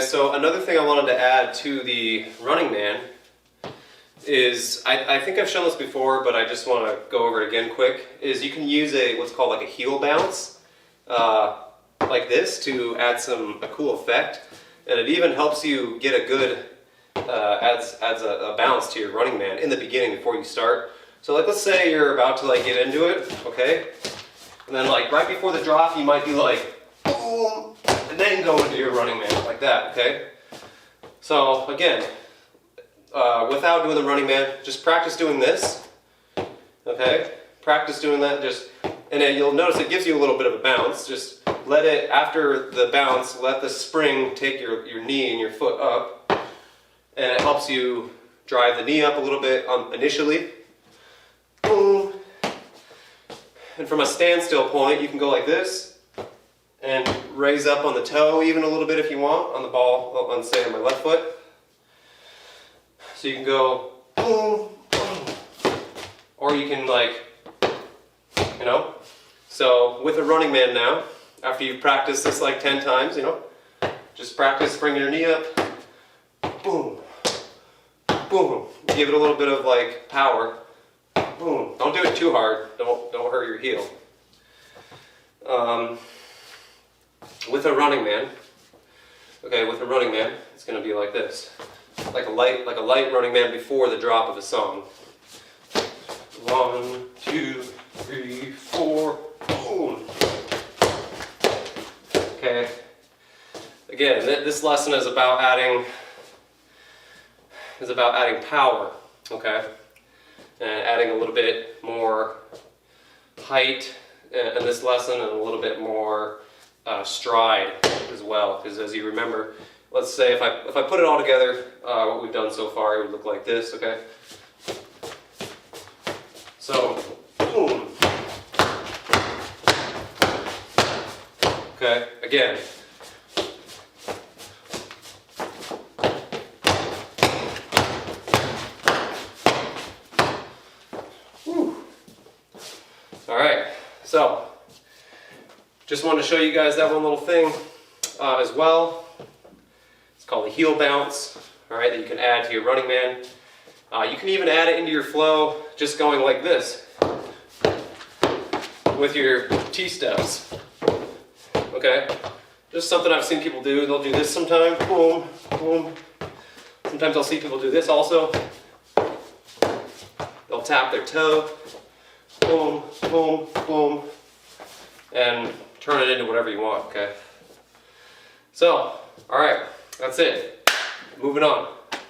guys, so another thing I wanted to add to the Running Man is, I think I've shown this before, but I just want to go over it again quick, is you can use what's called like a heel bounce, like this, to add a cool effect, and it even helps you get a good, adds a bounce to your Running Man in the beginning before you start. So like, let's say you're about to like get into it, okay? And then like right before the drop, you might be like, boom, and then go into your Running Man like that, okay? So again, without doing the Running Man, just practice doing this, okay? Practice doing that, and then you'll notice it gives you a little bit of a bounce. Just let it, after the bounce, let the spring take your knee and your foot up, and it helps you drive the knee up a little bit initially. Boom. And from a standstill point, you can go like this, and raise up on the toe even a little bit if you want, on the ball, on say on my left foot. So you can go boom, boom, or you can like, you know. So with a Running Man now, after you've practiced this like 10 times, you know, just practice bringing your knee up, boom, boom. Give it a little bit of like power, boom. Don't do it too hard. Don't hurt your heel. With a Running Man, okay, with a Running Man, it's going to be like this, like a light Running Man before the drop of a song. 1, 2, 3, 4, boom. Okay. Again, this lesson is about adding power. Okay, and adding a little bit more height in this lesson, and a little bit more stride as well. Because as you remember, let's say if I put it all together, what we've done so far, it would look like this. Okay. So, boom. Okay. Again. Alright, so just wanted to show you guys that one little thing as well. It's called a heel bounce, alright, that you can add to your Running Man. You can even add it into your flow just going like this with your T-steps. Okay, just something I've seen people do. They'll do this sometimes, boom, boom. Sometimes I'll see people do this also. They'll tap their toe, boom, boom, boom, and turn it into whatever you want, okay? So, alright, that's it. Moving on.